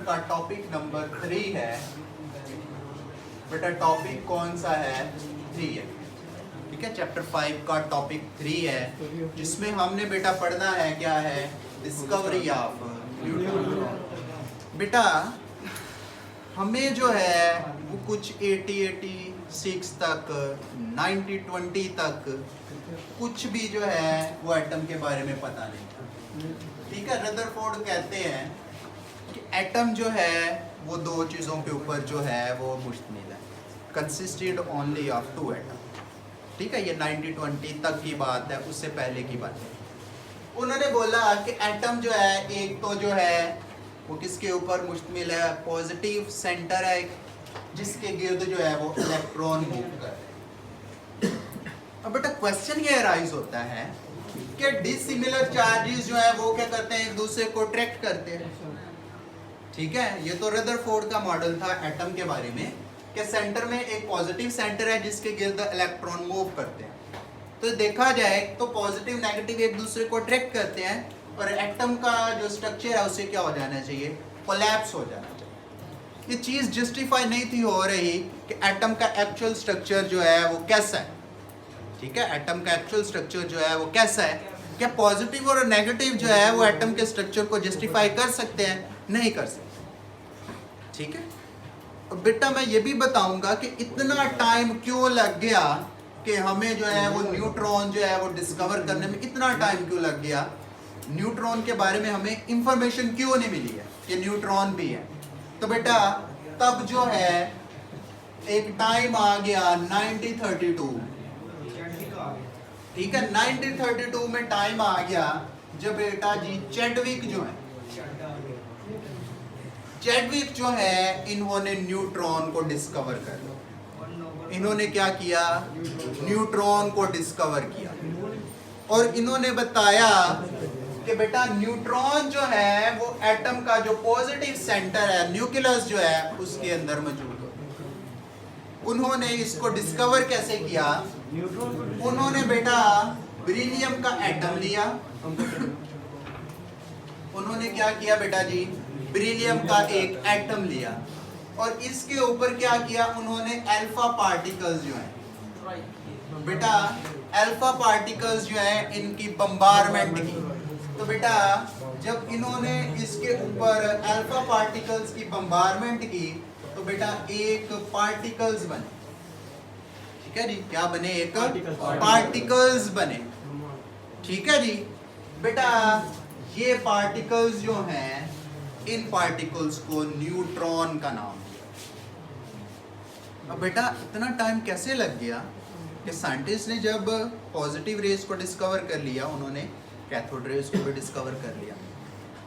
का topic number 3 है बेटा। टॉपिक कौन सा है? 3 है, ठीक है। चैप्टर 5 का टॉपिक 3 है, जिसमें हमने बेटा पढ़ना है क्या है? Discovery of neutron. बेटा हमें जो है वो कुछ 80-86 तक 90-20 तक कुछ भी जो है वो एटम के बारे में पता नहीं था, ठीक है। रदरफोर्ड कहते हैं कि एटम जो है वो दो चीज़ों के ऊपर जो है वो मुश्तमिल है, कंसिस्टेड ओनली ऑफ 2 एटम, ठीक है। ये 90-20 तक की बात है, उससे पहले की बात है। उन्होंने बोला कि एटम जो है एक तो जो है वो किसके ऊपर मुश्तमिल है? पॉजिटिव सेंटर है एक, जिसके गिर्द जो है वो इलेक्ट्रॉन मूव कर रहे हैं। अब बेटा क्वेश्चन ये अराइज होता है कि डिसिमिलर चार्जेस जो है वो क्या करते हैं? एक दूसरे को अट्रैक्ट करते हैं, ठीक है। ये तो रदरफोर्ड का मॉडल था एटम के बारे में कि सेंटर में एक पॉजिटिव सेंटर है जिसके गिर्द इलेक्ट्रॉन मूव करते हैं। तो देखा जाए तो पॉजिटिव नेगेटिव एक दूसरे को अट्रैक्ट करते हैं, और एटम का जो स्ट्रक्चर है उसे क्या हो जाना चाहिए? कोलैप्स हो जाना चाहिए। ये चीज़ जस्टिफाई नहीं थी हो रही कि एटम का एक्चुअल स्ट्रक्चर जो है वो कैसा है, ठीक है। एटम का एक्चुअल स्ट्रक्चर जो है वो कैसा है? क्या पॉजिटिव और नेगेटिव जो है वो एटम के स्ट्रक्चर को जस्टिफाई कर सकते हैं? नहीं कर सकते, ठीक है। और बेटा मैं ये भी बताऊंगा कि इतना टाइम क्यों लग गया कि हमें जो है वो न्यूट्रॉन जो है वो डिस्कवर करने में इतना टाइम क्यों लग गया, न्यूट्रॉन के बारे में हमें इंफॉर्मेशन क्यों नहीं मिली है कि न्यूट्रॉन भी है। तो बेटा तब जो है एक टाइम आ गया 1932, ठीक है। 1932 में टाइम आ गया जब बेटा जी चैडविक जो है, चैडविक जो है इन्होंने न्यूट्रॉन को डिस्कवर कर लिया। इन्होंने क्या किया? न्यूट्रॉन को डिस्कवर किया, और इन्होंने बताया कि बेटा न्यूट्रॉन जो है वो एटम का जो पॉजिटिव सेंटर है, न्यूक्लियस जो है उसके अंदर मौजूद है। उन्होंने इसको डिस्कवर कैसे किया? उन्होंने बेटा बेरिलियम का एटम लिया। उन्होंने क्या किया बेटा जी? बेरिलियम का एक एटम लिया, और इसके ऊपर क्या किया? उन्होंने अल्फा पार्टिकल्स जो है बेटा, अल्फा पार्टिकल्स जो है इनकी बम्बारमेंट की। तो बेटा जब इन्होंने इसके ऊपर अल्फा पार्टिकल्स की बम्बारमेंट की तो बेटा एक पार्टिकल्स बने, ठीक है जी। क्या बने? एक पार्टिकल्स बने, ठीक है जी। बेटा ये पार्टिकल्स जो हैं, इन पार्टिकल्स को न्यूट्रॉन का नाम दिया। अब बेटा इतना टाइम कैसे लग गया कि साइंटिस्ट ने जब पॉजिटिव रेस को डिस्कवर कर लिया, उन्होंने कैथोड रेस को भी डिस्कवर कर लिया,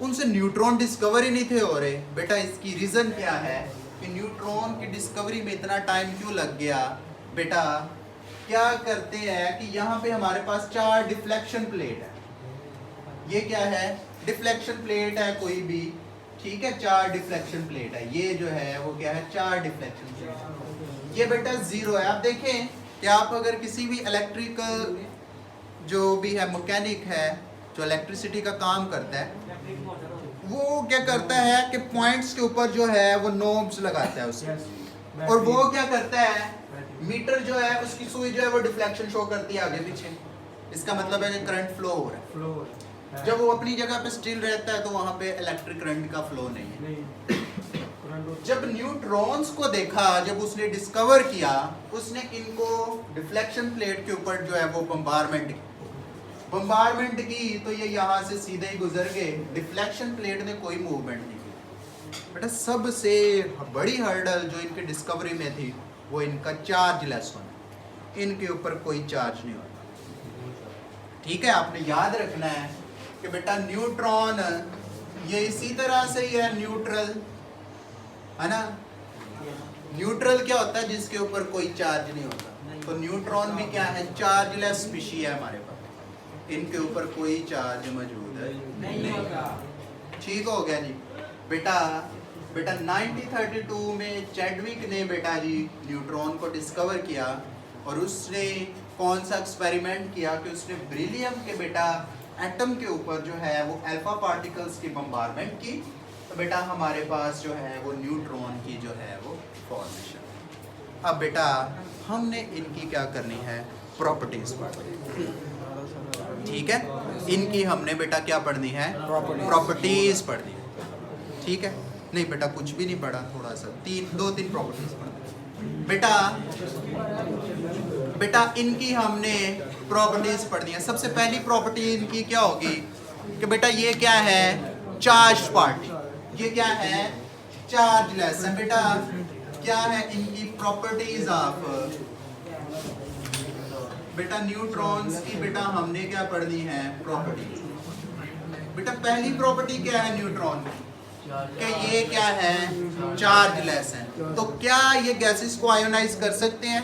उनसे न्यूट्रॉन डिस्कवर ही नहीं थे हो रहे। बेटा इसकी रीज़न क्या है कि न्यूट्रॉन की डिस्कवरी में इतना टाइम क्यों लग गया? बेटा क्या करते हैं कि यहाँ पे हमारे पास 4 डिफ्लेक्शन प्लेट है। ये क्या है? डिफ्लेक्शन प्लेट है कोई भी, ठीक है। 4 डिफ्लेक्शन प्लेट है। ये जो है वो क्या है? 4 डिफ्लेक्शन प्लेट। ये बेटा 0 है। आप देखें कि आप अगर किसी भी इलेक्ट्रिकल जो भी है मैकेनिक है जो इलेक्ट्रिसिटी का काम करता है, वो क्या करता है कि पॉइंट्स के ऊपर जो है वो नोब्स लगाता है उसमें, और वो क्या करता है? मीटर जो है उसकी सुई जो है वो डिफ्लेक्शन शो करती है आगे पीछे। इसका मतलब है कि करंट फ्लो हो रहा है। जब वो अपनी जगह पे स्टिल रहता है तो वहां पे इलेक्ट्रिक करंट का फ्लो नहीं है। जब न्यूट्रॉन्स को देखा, जब उसने डिस्कवर किया, उसने इनको डिफ्लेक्शन प्लेट के ऊपर जो है वो बम्बारमेंट की, तो ये यहाँ से सीधे ही गुजर गए। डिफ्लेक्शन प्लेट ने कोई मूवमेंट नहीं की। बेटा सबसे बड़ी हर्डल जो इनके डिस्कवरी में थी वो इनका चार्ज लेस होना। इनके ऊपर कोई चार्ज नहीं होता, ठीक है। आपने याद रखना है कि बेटा न्यूट्रॉन ये इसी तरह से ही है, न्यूट्रल है ना। न्यूट्रल क्या होता है? जिसके ऊपर कोई चार्ज नहीं होता। तो न्यूट्रॉन भी क्या है? चार्जलेस स्पीशी है हमारे पास, इनके ऊपर कोई चार्ज मौजूद है नहीं होगा। ठीक हो गया जी। बेटा 1932 में चैडविक ने बेटा जी न्यूट्रॉन को डिस्कवर किया, और उसने कौन सा एक्सपेरिमेंट किया कि उसने बेरिलियम के बेटा एटम के ऊपर जो है वो अल्फा पार्टिकल्स की बम्बारमेंट की, तो बेटा हमारे पास जो है वो न्यूट्रॉन की जो है वो फॉर्मेशन। अब बेटा हमने इनकी क्या करनी है, प्रॉपर्टीज पढ़नी, ठीक है। इनकी हमने बेटा क्या पढ़नी है, प्रॉपर्टीज पढ़नी है, ठीक है। नहीं बेटा कुछ भी नहीं पढ़ा, थोड़ा सा दो तीन प्रॉपर्टीज पढ़नी बेटा इनकी हमने प्रॉपर्टीज पढ़नी है। सबसे पहली प्रॉपर्टी इनकी क्या होगी कि बेटा ये क्या है, चार्ज पार्टी, ये क्या है, चार्जलेस है। बेटा क्या है इनकी प्रॉपर्टीज ऑफ बेटा न्यूट्रॉन्स की, बेटा हमने क्या पढ़नी है, प्रॉपर्टी। बेटा पहली प्रॉपर्टी क्या है न्यूट्रॉन की, कि ये क्या है, चार्जलेस है। तो क्या ये गैसेस को आयोनाइज कर सकते हैं?